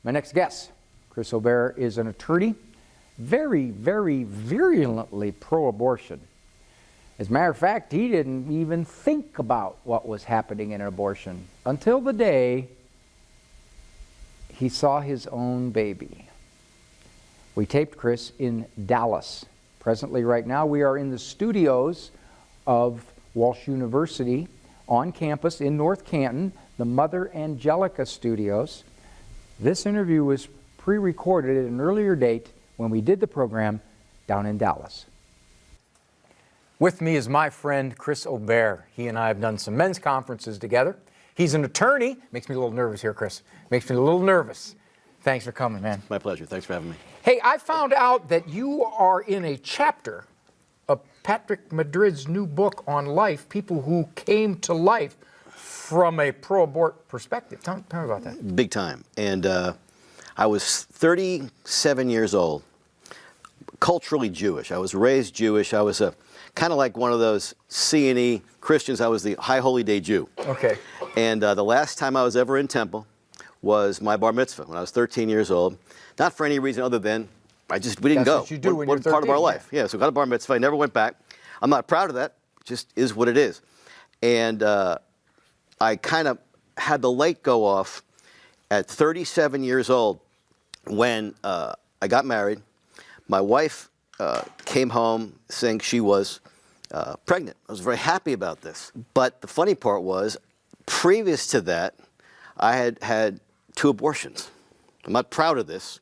My next guest, Chris Aubert, is an attorney, very, very virulently pro-abortion. As a matter of fact, he didn't even think about what was happening in an abortion until the day he saw his own baby. We taped Chris in Dallas. Presently, right now, we are in the studios of Walsh University on campus in North Canton, the Mother Angelica Studios. This interview was pre-recorded at an earlier date when we did the program down in Dallas. With me is my friend Chris Aubert. He and I have done some men's conferences together. He's an attorney. Makes me a little nervous here, Chris. Makes me a little nervous. Thanks for coming, man. My pleasure. Thanks for having me. Hey, I found out that you are in a chapter of Patrick Madrid's new book on life, people who came to life from a pro-abort perspective. Tell me about that. Big time. And I was 37 years old, culturally Jewish. I was raised Jewish. I was kind of like one of those C&E Christians. I was the High Holy Day Jew. Okay. And the last time I was ever in temple was my bar mitzvah when I was 13 years old. Not for any reason other than we didn't go. That's what you do when you're 13. Part of our life. Yeah, so got a bar mitzvah. I never went back. I'm not proud of that. It just is what it is. And I kind of had the light go off at 37 years old when I got married. My wife came home saying she was pregnant. I was very happy about this. But the funny part was, previous to that, I had had 2 abortions. I'm not proud of this.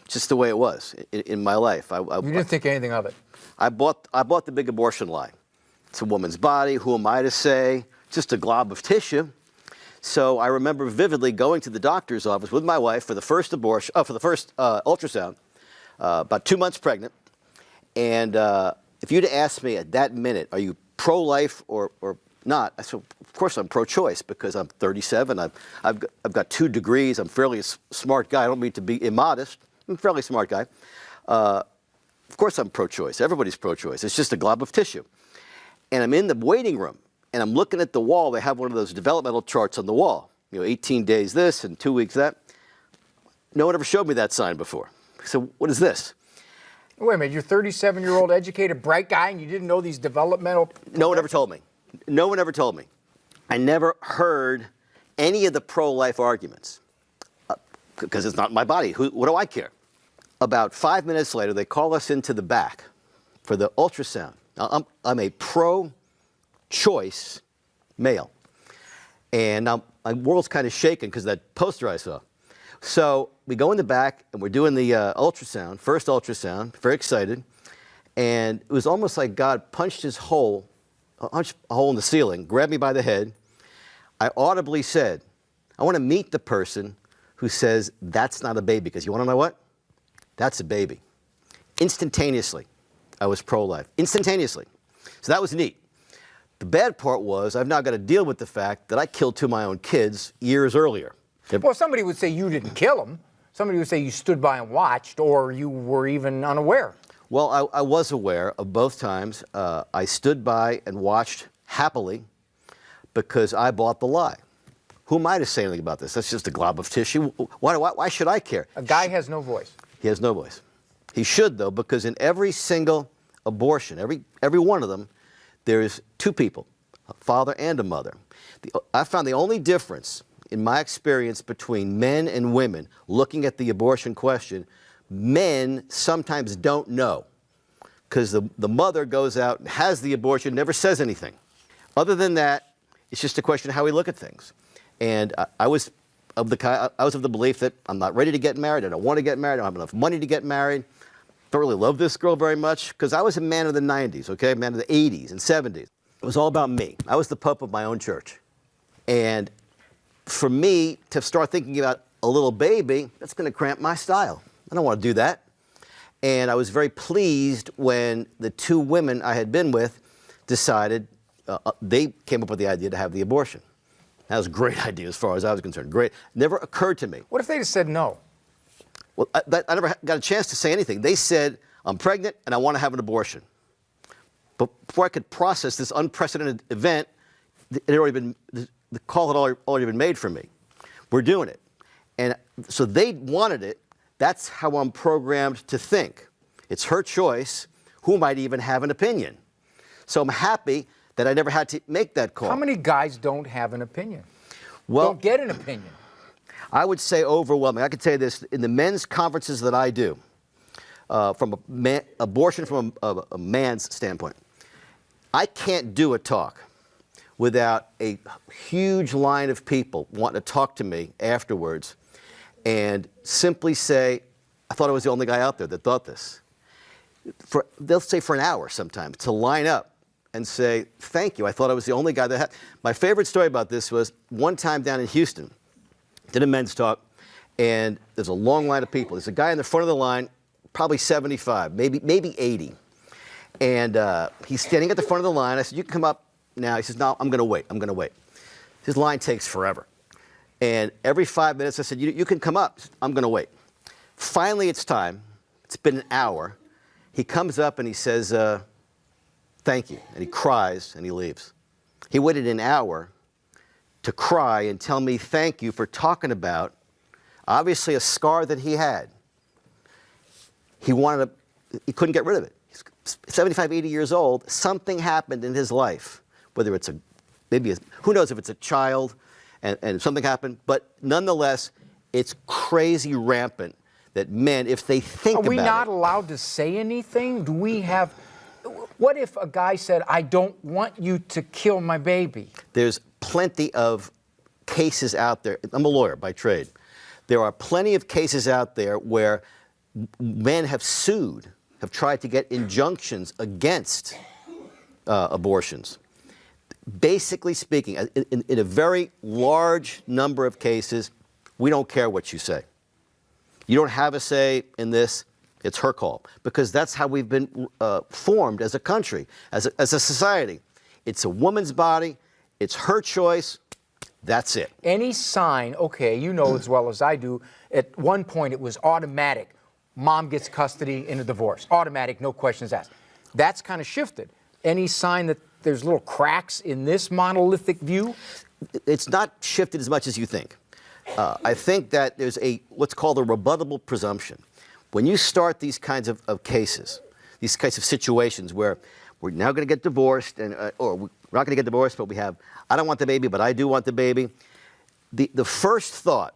It's just the way it was in my life. You didn't think anything of it. I bought the big abortion lie. It's a woman's body. Who am I to say? Just a glob of tissue. So I remember vividly going to the doctor's office with my wife for the first abortion, for the first ultrasound, about 2 months pregnant. And if you'd asked me at that minute, are you pro-life or not? I said, of course I'm pro-choice because I'm 37. I've got 2 degrees. I'm fairly smart guy. I don't mean to be immodest. I'm a fairly smart guy. Of course I'm pro-choice. Everybody's pro-choice. It's just a glob of tissue. And I'm in the waiting room, and I'm looking at the wall. They have one of those developmental charts on the wall. 18 days this and 2 weeks that. No one ever showed me that sign before. So what is this? Wait a minute, you're 37-year-old educated, bright guy, and you didn't know these developmental... No one ever told me. No one ever told me. I never heard any of the pro-life arguments because it's not my body. What do I care? About 5 minutes later, they call us into the back for the ultrasound. Now, I'm a pro-choice male. And now my world's kind of shaking because of that poster I saw. So we go in the back, and we're doing the ultrasound, first ultrasound, very excited. And it was almost like God punched a hole in the ceiling, grabbed me by the head. I audibly said, I want to meet the person who says that's not a baby, because you want to know what? That's a baby. Instantaneously, I was pro-life. Instantaneously. So that was neat. The bad part was I've now got to deal with the fact that I killed 2 of my own kids years earlier. Well, somebody would say you didn't kill them. Somebody would say you stood by and watched, or you were even unaware. Well, I was aware of both times. I stood by and watched happily because I bought the lie. Who am I to say anything about this? That's just a glob of tissue. Why should I care? A guy has no voice. He has no voice. He should, though, because in every single abortion, every one of them, there's 2 people, a father and a mother. I found the only difference in my experience between men and women looking at the abortion question, men sometimes don't know because the mother goes out and has the abortion, never says anything. Other than that, it's just a question of how we look at things. And I was of the belief that I'm not ready to get married. I don't want to get married. I don't have enough money to get married. Don't really love this girl very much because I was a man of the 90s, okay, man of the 80s and 70s. It was all about me. I was the pope of my own church. And for me to start thinking about a little baby, that's going to cramp my style. I don't want to do that. And I was very pleased when the 2 women I had been with decided, they came up with the idea to have the abortion. That was a great idea as far as I was concerned. Great. Never occurred to me. What if they just said no? Well, I never got a chance to say anything. They said, I'm pregnant and I want to have an abortion. But before I could process this unprecedented event, it had already been, the call had already been made for me. We're doing it. And so they wanted it. That's how I'm programmed to think. It's her choice. Who might even have an opinion? So I'm happy that I never had to make that call. How many guys don't have an opinion? Well, Don't get an opinion? I would say overwhelming. I could say this in the men's conferences that I do, from abortion from a man's standpoint. I can't do a talk without a huge line of people wanting to talk to me afterwards and simply say, I thought I was the only guy out there that thought this. They'll say for an hour sometimes to line up and say, thank you, I thought I was the only guy that had. My favorite story about this was one time down in Houston, did a men's talk, and there's a long line of people. There's a guy in the front of the line, probably 75, maybe 80. And he's standing at the front of the line. I said, you can come up now. He says, no, I'm going to wait. I'm going to wait. His line takes forever. And every 5 minutes, I said, you can come up. Said, I'm going to wait. Finally, it's time. It's been an hour. He comes up and he says, thank you. And he cries and he leaves. He waited an hour to cry and tell me thank you for talking about, obviously, a scar that he had. He couldn't get rid of it. 75, 80 years old, something happened in his life, whether it's who knows if it's a child and something happened, but nonetheless, it's crazy rampant that men, if they think about it. Are we not allowed to say anything? What if a guy said, I don't want you to kill my baby? There's plenty of cases out there. I'm a lawyer by trade. There are plenty of cases out there where men have sued, have tried to get injunctions against abortions. Basically speaking, in a very large number of cases, we don't care what you say. You don't have a say in this. It's her call. Because that's how we've been formed as a country, as a society. It's a woman's body. It's her choice. That's it. Any sign, okay, you know as well as I do, at one point it was automatic. Mom gets custody in a divorce. Automatic, no questions asked. That's kind of shifted. Any sign that there's little cracks in this monolithic view? It's not shifted as much as you think. I think that there's what's called a rebuttable presumption. When you start these kinds of cases, these kinds of situations where we're now going to get divorced, or we're not going to get divorced, but I don't want the baby, but I do want the baby. The first thought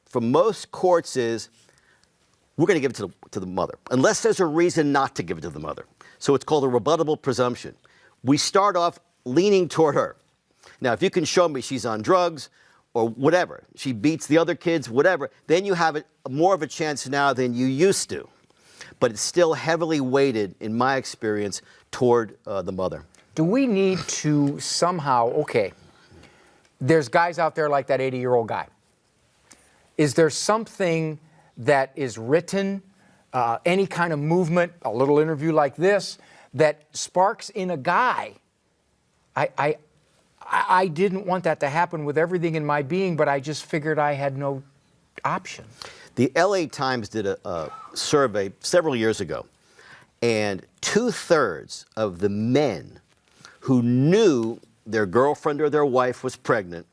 from most courts is, we're going to give it to the mother, unless there's a reason not to give it to the mother. So it's called a rebuttable presumption. We start off leaning toward her. Now, if you can show me she's on drugs or whatever, she beats the other kids, whatever, then you have more of a chance now than you used to. But it's still heavily weighted, in my experience, toward the mother. Do we need to somehow, okay, there's guys out there like that 80-year-old guy. Is there something that is written, any kind of movement, a little interview like this, that sparks in a guy? I didn't want that to happen with everything in my being, but I just figured I had no option. The LA Times did a survey several years ago, and 2/3 of the men who knew their girlfriend or their wife was pregnant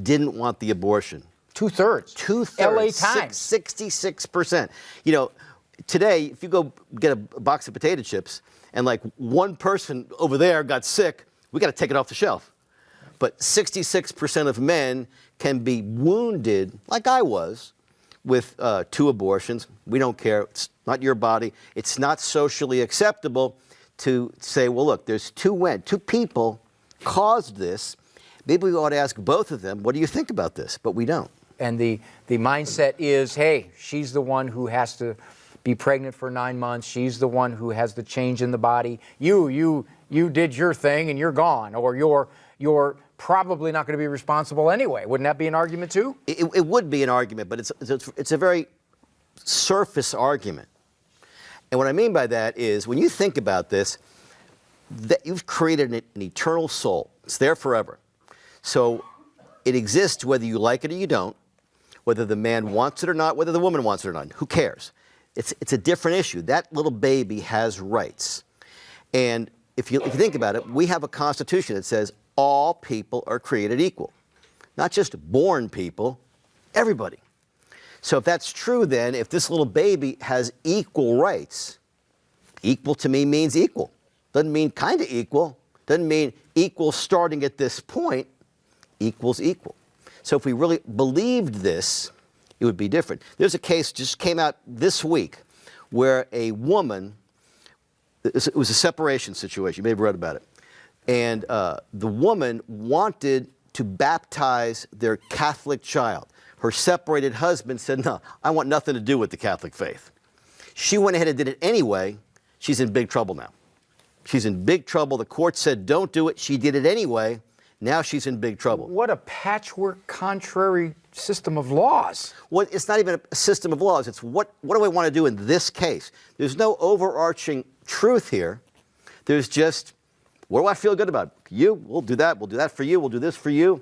didn't want the abortion. 2/3. 2/3. LA Times. 66%. You know, today, if you go get a box of potato chips and like one person over there got sick, we got to take it off the shelf. But 66% of men can be wounded, like I was, with 2 abortions. We don't care. It's not your body. It's not socially acceptable to say, well, look, there's 2 people caused this. Maybe we ought to ask both of them, what do you think about this? But we don't. And the mindset is, hey, she's the one who has to be pregnant for 9 months. She's the one who has the change in the body. You did your thing and you're gone, or you're probably not going to be responsible anyway. Wouldn't that be an argument too? It would be an argument, but it's a very surface argument. And what I mean by that is, when you think about this, that you've created an eternal soul. It's there forever. So it exists whether you like it or you don't, whether the man wants it or not, whether the woman wants it or not. Who cares? It's a different issue. That little baby has rights. And if you think about it, we have a constitution that says all people are created equal. Not just born people, everybody. So if that's true, then if this little baby has equal rights, equal to me means equal. Doesn't mean kind of equal. Doesn't mean equal starting at this point. Equals equal. So if we really believed this, it would be different. There's a case just came out this week where a woman, it was a separation situation. You may have read about it. And the woman wanted to baptize their Catholic child. Her separated husband said, no, I want nothing to do with the Catholic faith. She went ahead and did it anyway. She's in big trouble now. She's in big trouble. The court said, don't do it. She did it anyway. Now she's in big trouble. What a patchwork, contrary system of laws. Well, it's not even a system of laws. It's what do I want to do in this case? There's no overarching truth here. There's just, what do I feel good about? You, we'll do that. We'll do that for you. We'll do this for you.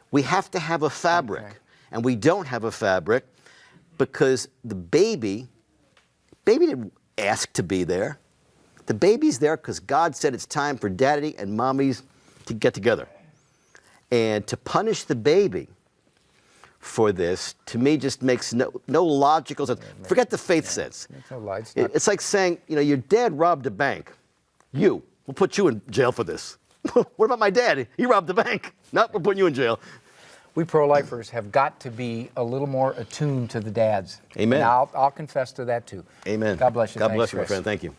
We have to have a fabric. Okay. And we don't have a fabric because the baby didn't ask to be there. The baby's there because God said it's time for daddy and mommies to get together. And to punish the baby for this, to me, just makes no logical sense. Forget the faith sense. It's like saying, your dad robbed a bank. We'll put you in jail for this. What about my dad? He robbed the bank. No, we're putting you in jail. We pro-lifers have got to be a little more attuned to the dads. Amen. And I'll confess to that too. Amen. God bless you. God bless you, my friend. Thank you.